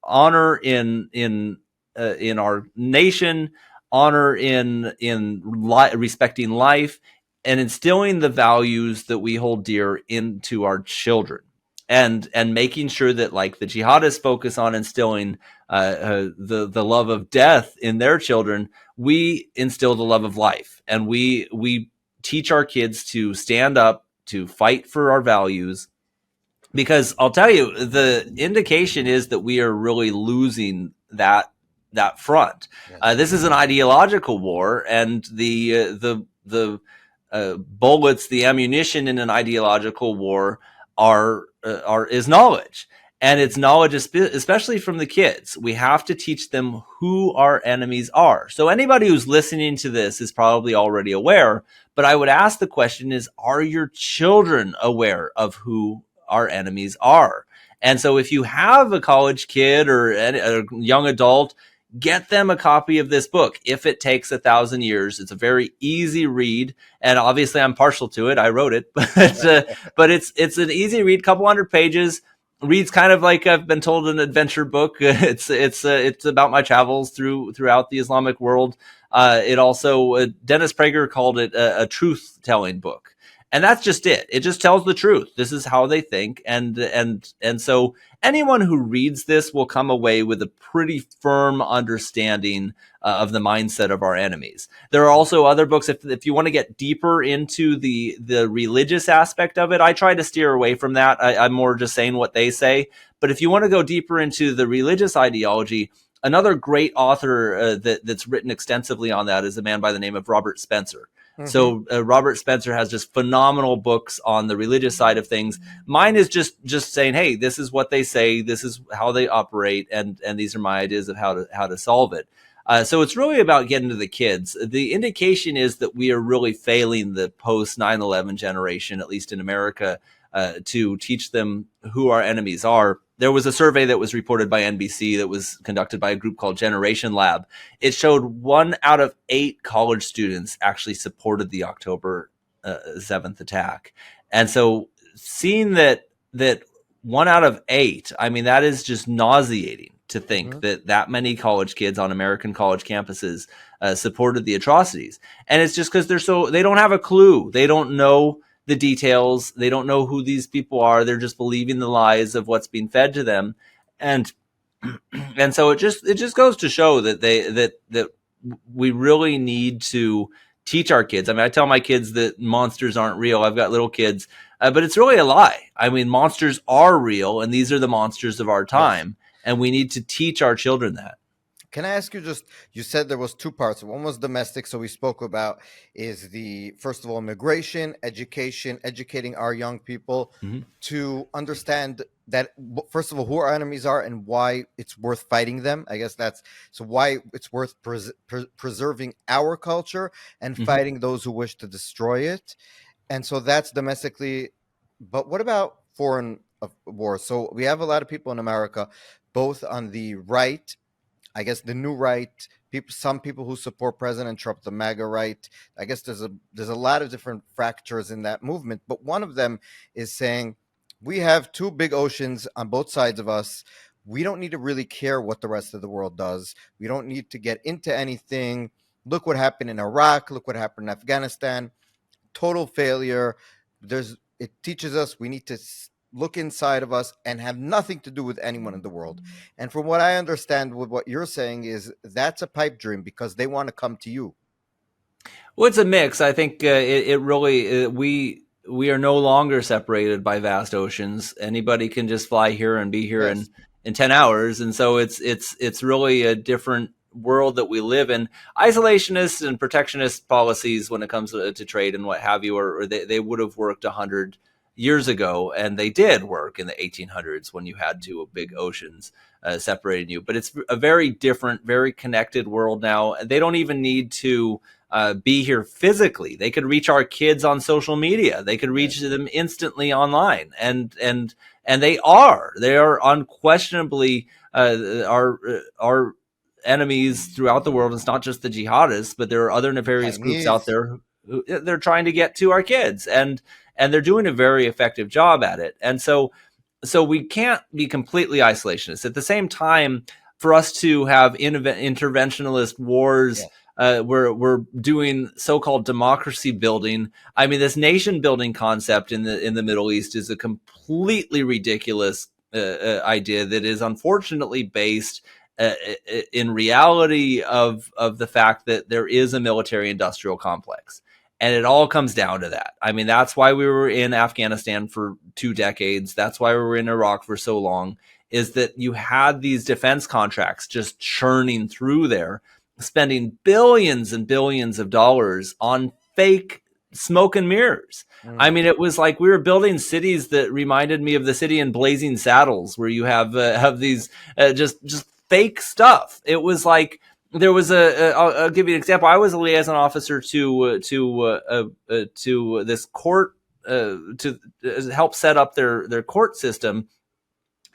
honor in our nation, honor in respecting life, and instilling the values that we hold dear into our children, and making sure that, like the jihadists focus on instilling the love of death in their children, we instill the love of life, and we teach our kids to stand up, to fight for our values. Because I'll tell you, the indication is that we are really losing that front. Yes. This is an ideological war, and the bullets, the ammunition in an ideological war is knowledge. And it's knowledge, especially from the kids. We have to teach them who our enemies are. So anybody who's listening to this is probably already aware, but I would ask the question is, are your children aware of who our enemies are? And so if you have a college kid or a young adult, get them a copy of this book. If It Takes 1,000 Years, it's a very easy read, and obviously I'm partial to it. I wrote it, but it's an easy read, couple hundred pages. Reads kind of like I've been told an adventure book. It's about my travels throughout the Islamic world. It also Dennis Prager called it a truth telling book. And that's just it. It just tells the truth. This is how they think. And so anyone who reads this will come away with a pretty firm understanding of the mindset of our enemies. There are also other books. If you want to get deeper into the religious aspect of it, I try to steer away from that. I'm more just saying what they say. But if you want to go deeper into the religious ideology, another great author that's written extensively on that is a man by the name of Robert Spencer. Mm-hmm. So Robert Spencer has just phenomenal books on the religious side of things. Mine is just saying, hey, this is what they say, this is how they operate, and these are my ideas of how to solve it. So it's really about getting to the kids. The indication is that we are really failing the post 9/11 generation, at least in America, to teach them who our enemies are. There was a survey that was reported by NBC that was conducted by a group called Generation Lab. It showed 1 out of 8 college students actually supported the October 7th attack. And so seeing that 1 out of 8, I mean, that is just nauseating to think that many college kids on American college campuses supported the atrocities. And it's just because they don't have a clue. They don't know the details. They don't know who these people are. They're just believing the lies of what's being fed to them. And so it just goes to show that that we really need to teach our kids. I mean, I tell my kids that monsters aren't real. I've got little kids, but it's really a lie. I mean, monsters are real, and these are the monsters of our time. Yes. And we need to teach our children that. Can I ask you you said there was 2 parts. One was domestic. So we spoke about is first of all, immigration, education, educating our young people to understand that, first of all, who our enemies are and why it's worth fighting them. I guess why it's worth preserving our culture and fighting those who wish to destroy it. And so that's domestically. But what about foreign wars? So we have a lot of people in America, both on the right, I guess the new right, some people who support President Trump, the MAGA right. I guess there's a lot of different fractures in that movement, but one of them is saying we have two big oceans on both sides of us. We don't need to really care what the rest of the world does. We don't need to get into anything. Look what happened in Iraq. Look what happened in Afghanistan. Total failure. It teaches us we need to look inside of us and have nothing to do with anyone in the world. And from what I understand with what you're saying is that's a pipe dream because they want to come to you. Well, it's a mix. I think it really we are no longer separated by vast oceans. Anybody can just fly here and be here in 10 hours. And so it's really a different world that we live in. Isolationist and protectionist policies when it comes to trade and what have you, or they would have worked 100 years ago, and they did work in the 1800s when you had two big oceans separating you. But it's a very different, very connected world now. They don't even need to be here physically. They could reach our kids on social media. They could reach them instantly online, and they are unquestionably our enemies throughout the world. It's not just the jihadists, but there are other nefarious groups out there who they're trying to get to our kids, and they're doing a very effective job at it. And so we can't be completely isolationist. At the same time, for us to have interventionist wars, we're doing so-called democracy building. I mean, this nation building concept in the Middle East is a completely ridiculous idea that is unfortunately based in reality of the fact that there is a military industrial complex. And it all comes down to that. I mean, that's why we were in Afghanistan for 2 decades. That's why we were in Iraq for so long, is that you had these defense contracts just churning through there, spending billions and billions of dollars on fake smoke and mirrors. I mean, it was like we were building cities that reminded me of the city in Blazing Saddles, where you have these just fake stuff. It was like there was I'll give you an example. I was a liaison officer to this court to help set up their court system,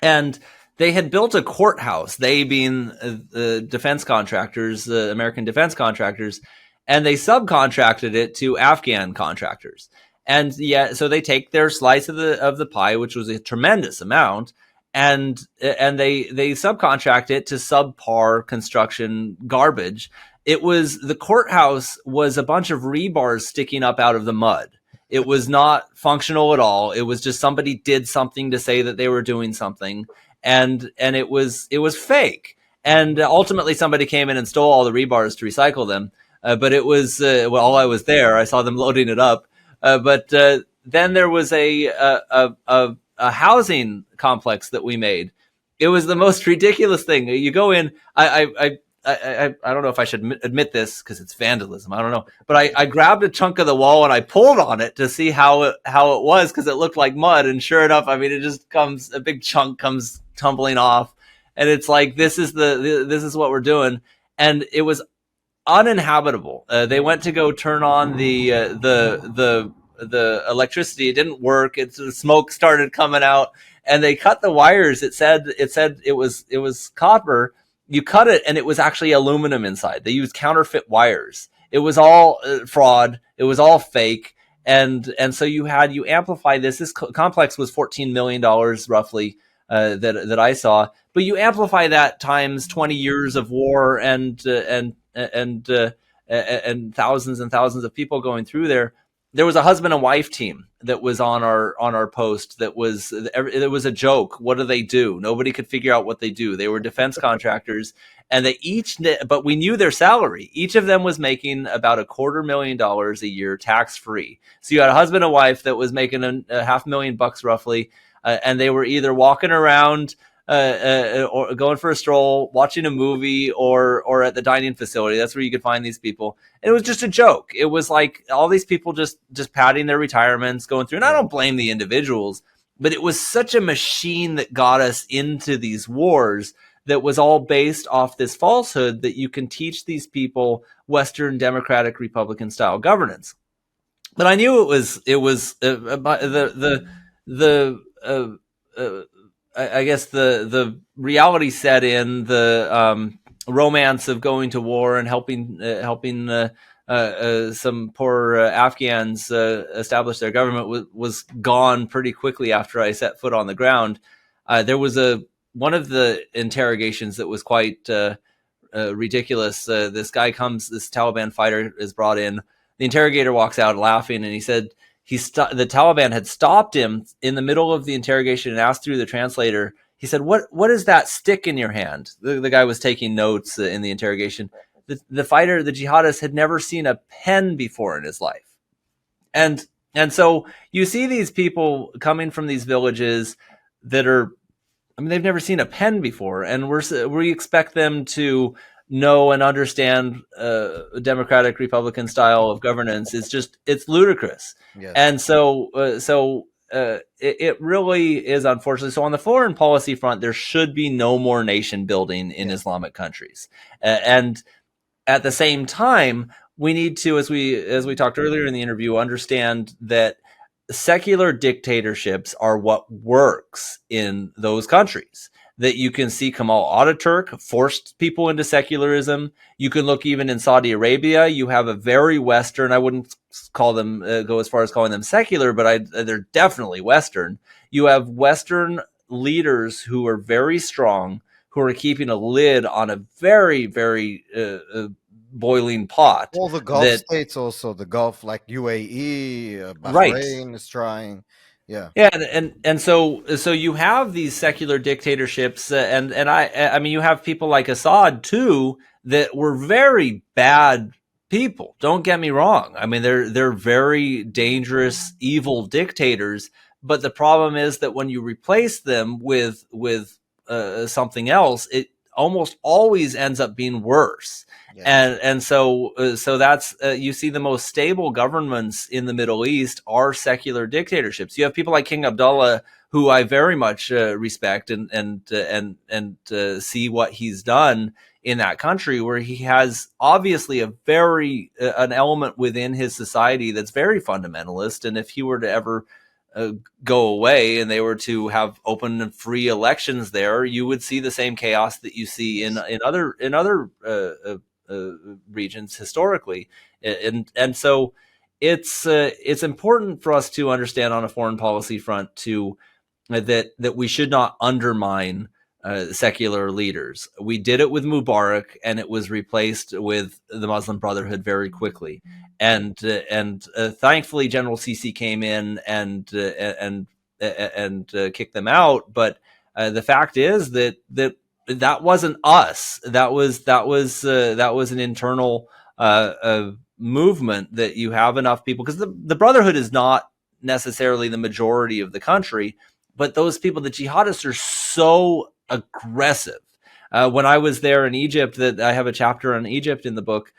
and they had built a courthouse. They being the defense contractors, the American defense contractors, and they subcontracted it to Afghan contractors. And so they take their slice of the pie, which was a tremendous amount, and they subcontract it to subpar construction garbage. The courthouse was a bunch of rebars sticking up out of the mud. It was not functional at all. It was just somebody did something to say that they were doing something, and it was fake. And ultimately, somebody came in and stole all the rebars to recycle them. But it was while I was there, I saw them loading it up. But then there was a housing complex that we made. It was the most ridiculous thing. You go in. I don't know if I should admit this because it's vandalism. I don't know, but I grabbed a chunk of the wall and I pulled on it to see how it was, because it looked like mud. And sure enough, I mean, a big chunk comes tumbling off, and it's like this is what we're doing, and it was uninhabitable. They went to go turn on the electricity. It didn't work. The smoke started coming out, and they cut the wires. It said it was copper. You cut it, and it was actually aluminum inside. They used counterfeit wires. It was all fraud. It was all fake. And so you amplify this. This complex was $14 million roughly that I saw. But you amplify that times 20 years of war and thousands and thousands of people going through there. There was a husband and wife team that was on our post. It was a joke. What do they do? Nobody could figure out what they do. They were defense contractors, and but we knew their salary. Each of them was making about $250,000 a year, tax free. So you had a husband and wife that was making $500,000 roughly, and they were either walking around or going for a stroll, watching a movie, or at the dining facility. That's where you could find these people. And it was just a joke. It was like all these people just padding their retirements, going through. And I don't blame the individuals, but it was such a machine that got us into these wars that was all based off this falsehood that you can teach these people Western Democratic Republican style governance. But I knew it was I guess the reality set in. romance of going to war and helping some poor Afghans establish their government was gone pretty quickly after I set foot on the ground. There was one of the interrogations that was quite ridiculous. This Taliban fighter is brought in. The interrogator walks out laughing, and he said the Taliban had stopped him in the middle of the interrogation and asked through the translator. He said, "What is that stick in your hand?" The guy was taking notes in the interrogation. The fighter, the jihadist, had never seen a pen before in his life, and so you see these people coming from these villages that are, I mean, they've never seen a pen before, and we expect them to know and understand democratic Republican style of governance. It's ludicrous. Yes. And so it really is unfortunately. So on the foreign policy front, there should be no more nation building in Islamic countries, and at the same time, we need to, as we talked earlier in the interview, understand that secular dictatorships are what works in those countries. That you can see Kemal Ataturk forced people into secularism. You can look even in Saudi Arabia. You have a very Western, I wouldn't call them, go as far as calling them secular, but they're definitely Western. You have Western leaders who are very strong, who are keeping a lid on a very, very boiling pot. All the Gulf states, also the Gulf, like UAE, Bahrain right. is trying. Yeah, and so you have these secular dictatorships, and I mean, you have people like Assad too that were very bad people. Don't get me wrong. I mean, they're very dangerous, evil dictators. But the problem is that when you replace them with something else, it almost always ends up being worse. yes. And so that's you see the most stable governments in the Middle East are secular dictatorships. You have people like King Abdullah, who I very much respect and see what he's done in that country, where he has obviously a very an element within his society that's very fundamentalist. And if he were to ever go away and they were to have open and free elections there, you would see the same chaos that you see in other regions historically, and so it's important for us to understand on a foreign policy front that we should not undermine secular leaders. We did it with Mubarak, and it was replaced with the Muslim Brotherhood very quickly. And thankfully, General Sisi came in and kicked them out. But the fact is that wasn't us. That was an internal movement, that you have enough people, because the Brotherhood is not necessarily the majority of the country, but those people, the jihadists, are so aggressive. When I was there in Egypt, that I have a chapter on Egypt in the book,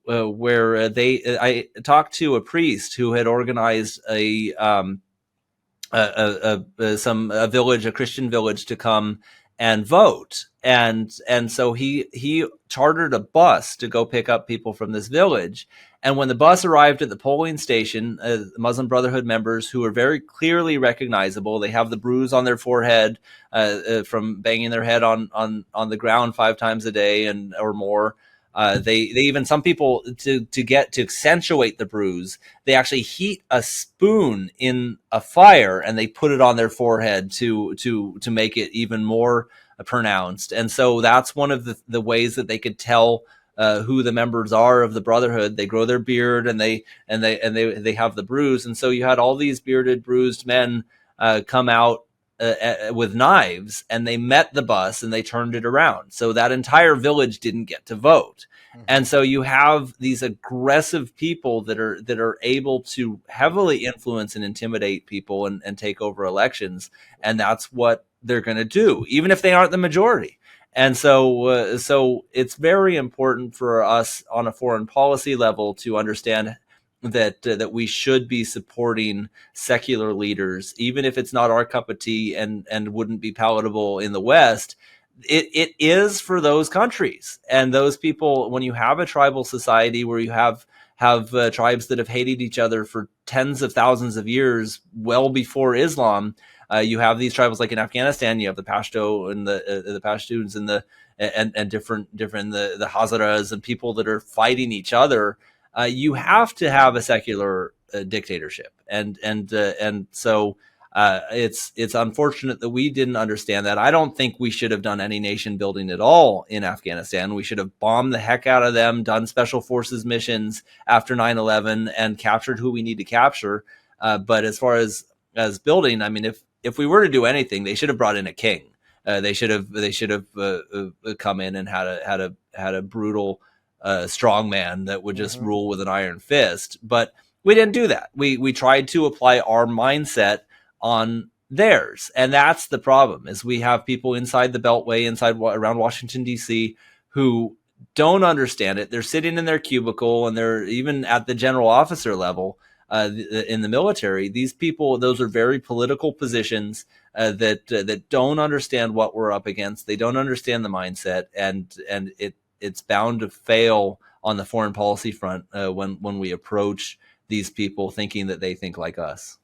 where I talked to a priest who had organized a village, a Christian village, to come and vote, and so he chartered a bus to go pick up people from this village. And when the bus arrived at the polling station, Muslim Brotherhood members, who are very clearly recognizable, they have the bruise on their forehead from banging their head on the ground 5 times a day and or more. They even, some people, to accentuate the bruise, they actually heat a spoon in a fire and they put it on their forehead to make it even more pronounced. And so that's one of the ways that they could tell who the members are of the Brotherhood. They grow their beard and they have the bruise. And so you had all these bearded, bruised men come out with knives, and they met the bus and they turned it around. So that entire village didn't get to vote. Mm-hmm. And so you have these aggressive people that are able to heavily influence and intimidate people and take over elections. And that's what they're going to do, even if they aren't the majority. And so it's very important for us on a foreign policy level to understand that we should be supporting secular leaders, even if it's not our cup of tea and wouldn't be palatable in the West. It is for those countries and those people. When you have a tribal society where you have have tribes that have hated each other for tens of thousands of years, well before Islam. You have these tribes like in Afghanistan. You have the Pashto and the Pashtuns and different the Hazaras and people that are fighting each other. You have to have a secular dictatorship, and so it's unfortunate that we didn't understand that. I don't think we should have done any nation building at all in Afghanistan. We should have bombed the heck out of them, done special forces missions after 9/11, and captured who we need to capture. But as far as building, I mean, if we were to do anything, they should have brought in a king. They should have come in and had a brutal strong man that would just rule with an iron fist. But we didn't do that. We tried to apply our mindset on theirs, and that's the problem. Is we have people inside the Beltway, around Washington D.C., who don't understand it. They're sitting in their cubicle, and they're even at the general officer level in the military. These people, those are very political positions that don't understand what we're up against. They don't understand the mindset, and it's bound to fail on the foreign policy front when we approach these people thinking that they think like us.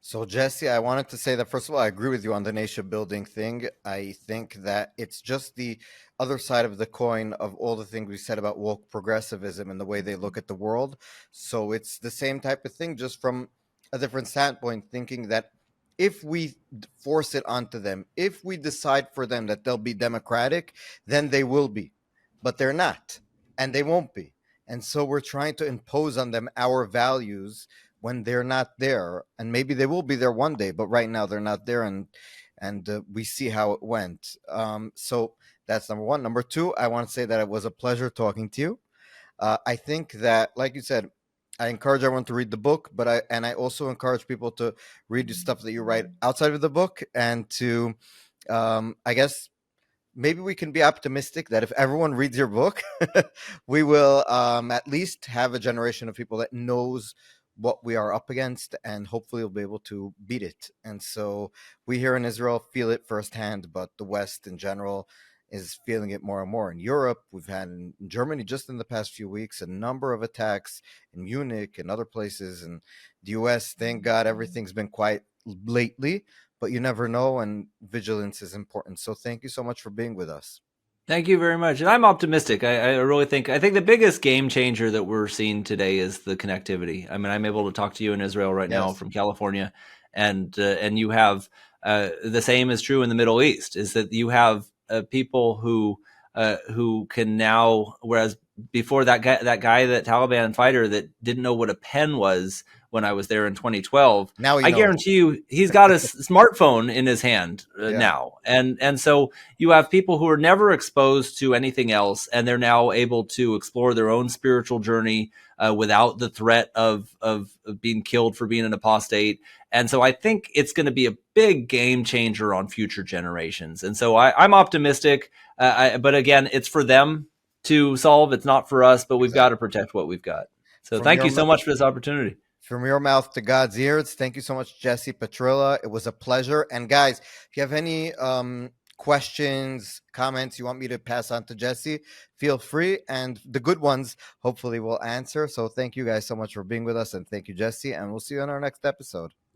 So, Jesse, I wanted to say that, first of all, I agree with you on the nation building thing. I think that it's just the other side of the coin of all the things we said about woke progressivism and the way they look at the world. So it's the same type of thing, just from a different standpoint, thinking that if we force it onto them, if we decide for them that they'll be democratic, then they will be. But they're not, and they won't be. And so we're trying to impose on them our values when they're not there, and maybe they will be there one day, but right now they're not there, and we see how it went. So that's number one. Number two, I want to say that it was a pleasure talking to you. I think that, like you said, I encourage everyone to read the book, but I also encourage people to read the stuff that you write outside of the book, and to I guess maybe we can be optimistic that if everyone reads your book, we will at least have a generation of people that knows what we are up against, and hopefully we'll be able to beat it. And so we here in Israel feel it firsthand, but the West in general is feeling it more and more. In Europe, we've had in Germany just in the past few weeks a number of attacks in Munich and other places. And the US, thank God, everything's been quiet lately, but you never know, and vigilance is important. So thank you so much for being with us. Thank you very much. And I'm optimistic. I really think the biggest game changer that we're seeing today is the connectivity. I mean, I'm able to talk to you in Israel right now Yes. from California, and you have the same is true in the Middle East. Is that you have people who can now, whereas before that Taliban fighter that didn't know what a pen was when I was there in 2012. Now he I knows. guarantee you he's got a smartphone in his hand Yeah. now. And so you have people who are never exposed to anything else, and they're now able to explore their own spiritual journey without the threat of being killed for being an apostate. And so I think it's going to be a big game changer on future generations. And so I'm optimistic. But again, it's for them to solve. It's not for us, but we've got to protect what we've got. So thank you so much for this opportunity. From your mouth to God's ears. Thank you so much, Jesse Petrilla. It was a pleasure. And guys, if you have any questions, comments you want me to pass on to Jesse, feel free. And the good ones, hopefully, we'll answer. So thank you guys so much for being with us. And thank you, Jesse. And we'll see you on our next episode.